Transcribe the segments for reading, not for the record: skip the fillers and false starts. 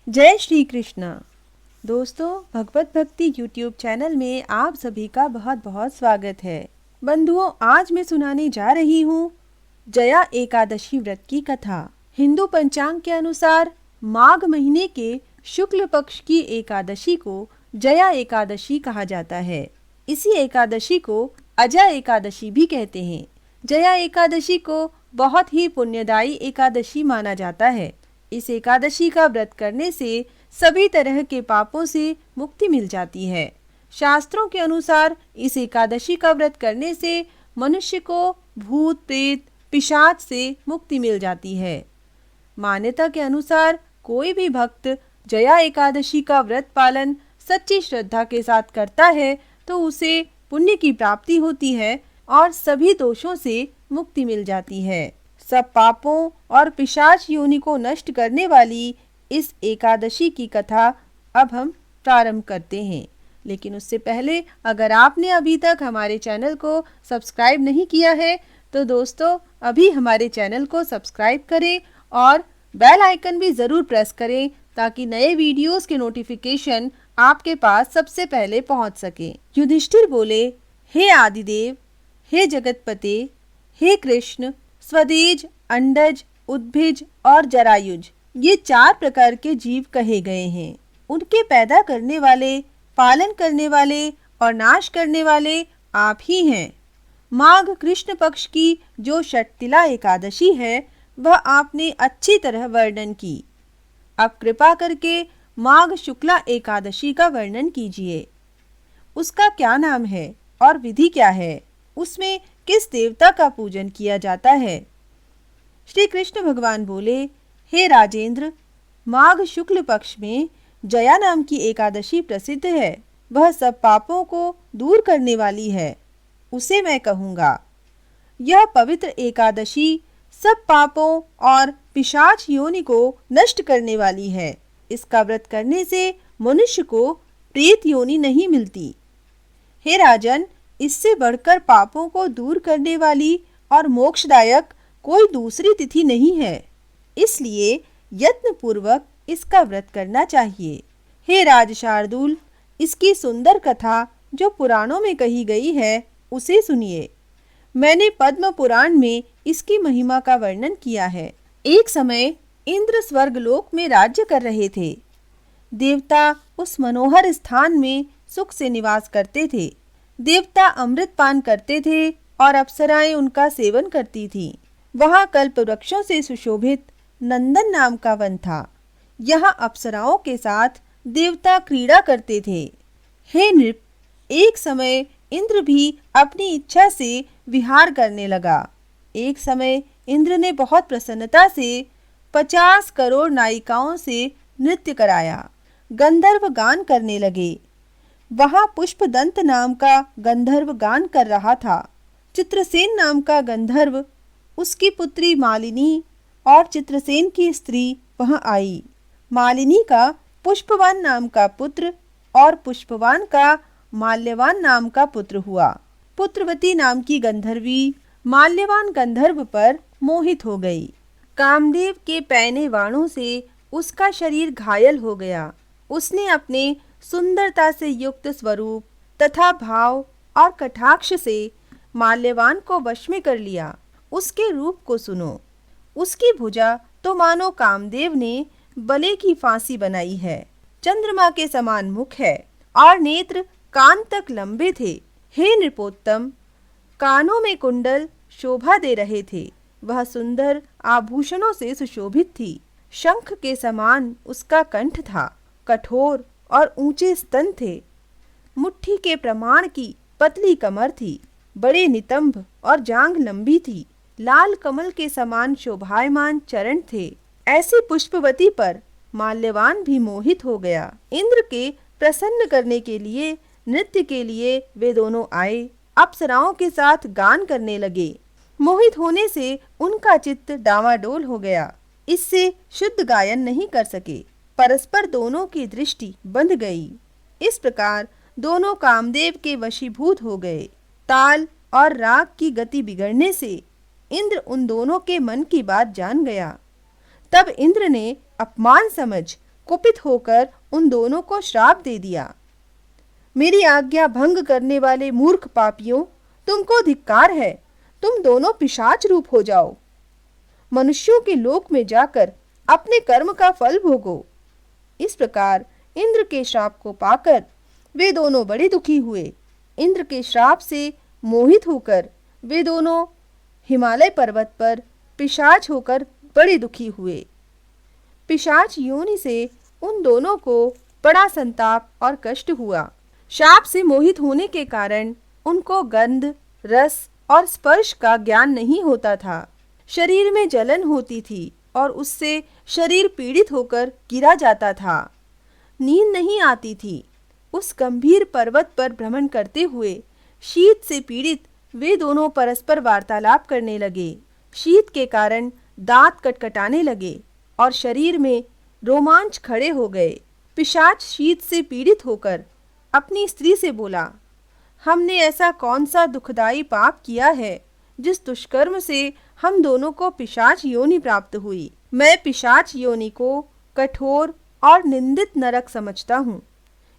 जय श्री कृष्ण। दोस्तों, भगवत भक्ति यूट्यूब चैनल में आप सभी का बहुत बहुत स्वागत है। बंधुओं, आज मैं सुनाने जा रही हूँ जया एकादशी व्रत की कथा। हिंदू पंचांग के अनुसार माघ महीने के शुक्ल पक्ष की एकादशी को जया एकादशी कहा जाता है। इसी एकादशी को अजय एकादशी भी कहते हैं। जया एकादशी को बहुत ही पुण्यदायी एकादशी माना जाता है। इस एकादशी का व्रत करने से सभी तरह के पापों से मुक्ति मिल जाती है। शास्त्रों के अनुसार इस एकादशी का व्रत करने से मनुष्य को भूत प्रेत पिशाच से मुक्ति मिल जाती है। मान्यता के अनुसार कोई भी भक्त जया एकादशी का व्रत पालन सच्ची श्रद्धा के साथ करता है तो उसे पुण्य की प्राप्ति होती है और सभी दोषों से मुक्ति मिल जाती है। सब पापों और पिशाच योनि को नष्ट करने वाली इस एकादशी की कथा अब हम प्रारंभ करते हैं। लेकिन उससे पहले अगर आपने अभी तक हमारे चैनल को सब्सक्राइब नहीं किया है तो दोस्तों अभी हमारे चैनल को सब्सक्राइब करें और बेल आइकन भी ज़रूर प्रेस करें ताकि नए वीडियोस के नोटिफिकेशन आपके पास सबसे पहले पहुंच सके। युधिष्ठिर बोले, हे आदिदेव, हे जगतपते, हे कृष्ण, स्वदेज, अंडज, उद्भिज और जरायुज, ये 4 प्रकार के जीव कहे गए हैं। उनके पैदा करने वाले, पालन करने वाले और नाश करने वाले आप ही हैं। माघ कृष्ण पक्ष की जो षटतिला एकादशी है वह आपने अच्छी तरह वर्णन की। अब कृपा करके माघ शुक्ला एकादशी का वर्णन कीजिए। उसका क्या नाम है और विधि क्या है? उसमें किस देवता का पूजन किया जाता है? श्री कृष्ण भगवान बोले, हे राजेंद्र, माघ शुक्ल पक्ष में जया नाम की एकादशी प्रसिद्ध है। वह सब पापों को दूर करने वाली है, उसे मैं कहूँगा। यह पवित्र एकादशी सब पापों और पिशाच योनि को नष्ट करने वाली है। इसका व्रत करने से मनुष्य को प्रेत योनि नहीं मिलती। हे राजन, इससे बढ़कर पापों को दूर करने वाली और मोक्षदायक कोई दूसरी तिथि नहीं है, इसलिए यत्न पूर्वक इसका व्रत करना चाहिए। हे राज शार्दूल, इसकी सुंदर कथा जो पुराणों में कही गई है उसे सुनिए। मैंने पद्म पुराण में इसकी महिमा का वर्णन किया है। एक समय इंद्र स्वर्गलोक में राज्य कर रहे थे। देवता उस मनोहर स्थान में सुख से निवास करते थे। देवता अमृत पान करते थे और अप्सराएं उनका सेवन करती थीं। वहां कल्प वृक्षों से सुशोभित नंदन नाम का वन था। यहाँ अप्सराओं के साथ देवता क्रीड़ा करते थे। हे नृप, एक समय इंद्र भी अपनी इच्छा से विहार करने लगा। एक समय इंद्र ने बहुत प्रसन्नता से 50 करोड़ नायिकाओं से नृत्य कराया। गंधर्व गान करने लगे। वहां पुष्पदंत नाम का गंधर्व गान कर रहा था। चित्रसेन नाम का गंधर्व, उसकी पुत्री मालिनी और चित्रसेन की स्त्री वहां आई। मालिनी का पुष्पवान नाम का पुत्र और पुष्पवान का माल्यवान नाम का पुत्र हुआ। पुत्रवती नाम की गंधर्वी माल्यवान गंधर्व पर मोहित हो गई। कामदेव के पैने वाणों से उसका शरीर घायल हो गया। उसने अपने सुंदरता से युक्त स्वरूप तथा भाव और कटाक्ष से माल्यवान को वश में कर लिया। उसके रूप को सुनो। उसकी भुजा तो मानो कामदेव ने बले की फांसी बनाई है। चंद्रमा के समान मुख है और नेत्र कान तक लंबे थे। हे नृपोत्तम, कानों में कुंडल शोभा दे रहे थे। वह सुंदर आभूषणों से सुशोभित थी। शंख के समान उसका कंठ था। कठोर और ऊंचे स्तन थे। मुट्ठी के प्रमाण की पतली कमर थी। बड़े नितंब और जांघ लंबी थी। लाल कमल के समान शोभायमान चरण थे। ऐसी पुष्पवती पर माल्यवान भी मोहित हो गया। इंद्र के प्रसन्न करने के लिए नृत्य के लिए वे दोनों आए। अप्सराओं के साथ गान करने लगे। मोहित होने से उनका चित्त डावाडोल हो गया। इससे शुद्ध गायन नहीं कर सके। परस्पर दोनों की दृष्टि बंध गई। इस प्रकार दोनों कामदेव के वशीभूत हो गए। ताल और राग की गति बिगड़ने से इंद्र उन दोनों के मन की बात जान गया। तब इंद्र ने अपमान समझ कुपित होकर उन दोनों को श्राप दे दिया। मेरी आज्ञा भंग करने वाले मूर्ख पापियों, तुमको धिक्कार है, तुम दोनों पिशाच रूप हो जाओ। मनुष्यों के लोक में जाकर अपने कर्म का फल भोगो। इस प्रकार इंद्र के श्राप को पाकर वे दोनों बड़े दुखी हुए। इंद्र के श्राप से मोहित होकर वे दोनों हिमालय पर्वत पर पिशाच होकर बड़े दुखी हुए। पिशाच योनि से उन दोनों को बड़ा संताप और कष्ट हुआ। शाप से मोहित होने के कारण उनको गंध, रस और स्पर्श का ज्ञान नहीं होता था। शरीर में जलन होती थी और उससे शरीर पीड़ित होकर गिरा जाता था। नींद नहीं आती थी। उस गंभीर पर्वत पर भ्रमण करते हुए शीत से पीड़ित वे दोनों परस्पर वार्तालाप करने लगे। शीत के कारण दांत कटकटाने लगे और शरीर में रोमांच खड़े हो गए। पिशाच शीत से पीड़ित होकर अपनी स्त्री से बोला, हमने ऐसा कौन सा दुखदाई पाप किया है जिस दुष्कर्म से हम दोनों को पिशाच योनि प्राप्त हुई। मैं पिशाच योनि को कठोर और निंदित नरक समझता हूँ,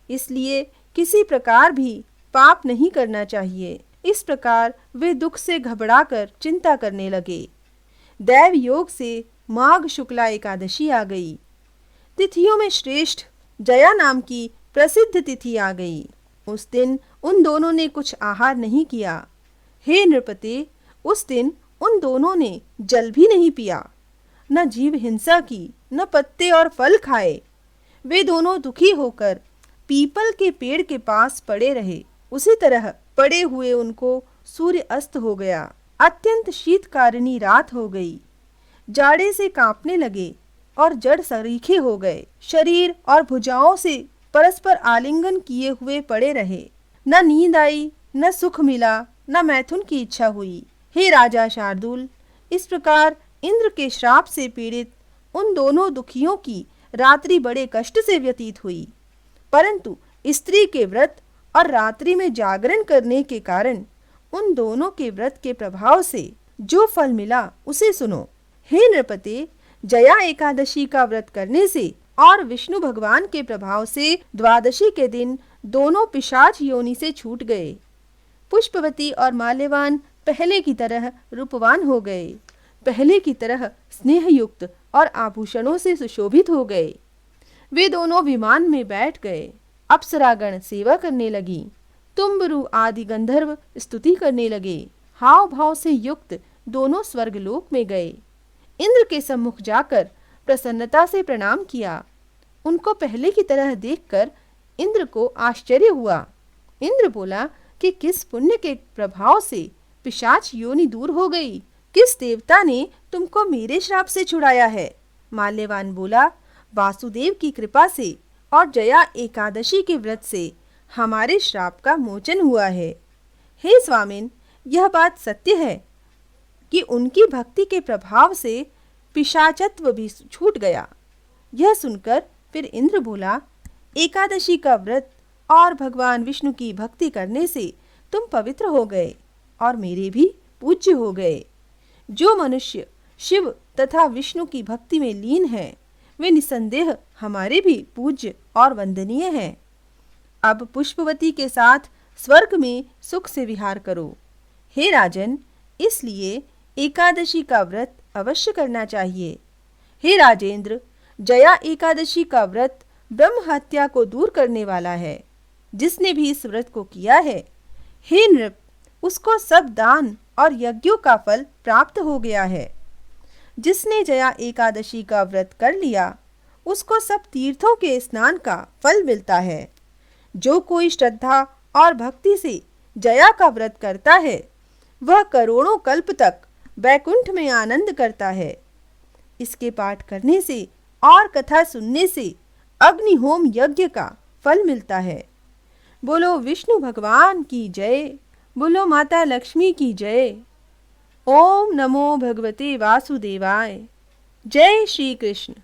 इसलिए किसी प्रकार भी पाप नहीं करना चाहिए। इस प्रकार वे दुख से घबराकर चिंता करने लगे। दैव योग से माघ शुक्ला एकादशी आ गई। तिथियों में श्रेष्ठ जया नाम की प्रसिद्ध तिथि आ गई। उस दिन उन दोनों ने कुछ आहार नहीं किया। हे नृपते, उस दिन उन दोनों ने जल भी नहीं पिया, न जीव हिंसा की, न पत्ते और फल खाए। वे दोनों दुखी होकर पीपल के पेड़ के पास पड़े रहे। उसी तरह पड़े हुए उनको सूर्य अस्त हो गया। अत्यंत शीतकारिणी रात हो गई। जाड़े से कांपने लगे और जड़ सरीखे हो गए। शरीर और भुजाओं से परस्पर आलिंगन किए हुए पड़े रहे। न नींद आई, न सुख मिला, न मैथुन की इच्छा हुई। हे राजा शार्दुल, इस प्रकार इंद्र के श्राप से पीड़ित उन दोनों दुखियों की रात्रि बड़े कष्ट से व्यतीत हुई। परंतु स्त्री के व्रत और रात्रि में जागरण करने के कारण उन दोनों के व्रत के प्रभाव से जो फल मिला उसे सुनो। हे नृपते, जया एकादशी का व्रत करने से और विष्णु भगवान के प्रभाव से द्वादशी के दिन दोनों पिशाच योनि से छूट गए। पुष्पवती और माल्यवान पहले की तरह रूपवान हो गए, पहले की तरह स्नेहयुक्त और आभूषणों से सुशोभित हो गए। वे दोनों विमान में बैठ गए। अप्सरागण सेवा करने लगी। तुम्बरु आदि गंधर्व स्तुति करने लगे। हाव भाव से युक्त दोनों स्वर्गलोक में गए। इंद्र के सम्मुख जाकर प्रसन्नता से प्रणाम किया। उनको पहले की तरह देखकर इंद्र को आश्चर्य हुआ। इंद्र बोला कि किस पुण्य के प्रभाव से पिशाच योनि दूर हो गई? किस देवता ने तुमको मेरे श्राप से छुड़ाया है? माल्यवान बोला, वासुदेव की कृपा से और जया एकादशी के व्रत से हमारे श्राप का मोचन हुआ है। हे स्वामिन, यह बात सत्य है कि उनकी भक्ति के प्रभाव से पिशाचत्व भी छूट गया। यह सुनकर फिर इंद्र बोला, एकादशी का व्रत और भगवान विष्णु की भक्ति करने से तुम पवित्र हो गए और मेरे भी पूज्य हो गए। जो मनुष्य शिव तथा विष्णु की भक्ति में लीन है वे निसंदेह हमारे भी पूज्य और वंदनीय हैं। अब पुष्पवती के साथ स्वर्ग में सुख से विहार करो। हे राजन, इसलिए एकादशी का व्रत अवश्य करना चाहिए। हे राजेंद्र, जया एकादशी का व्रत ब्रह्म हत्या को दूर करने वाला है। जिसने भी इस व्रत को किया है, हे नृप, उसको सब दान और यज्ञों का फल प्राप्त हो गया है। जिसने जया एकादशी का व्रत कर लिया, उसको सब तीर्थों के स्नान का फल मिलता है। जो कोई श्रद्धा और भक्ति से जया का व्रत करता है, वह करोड़ों कल्प तक बैकुंठ में आनंद करता है। इसके पाठ करने से और कथा सुनने से अग्निहोम यज्ञ का फल मिलता है। बोलो विष्णु भगवान की जय। बोलो माता लक्ष्मी की जय। ओम नमो भगवते वासुदेवाय। जय श्री कृष्ण।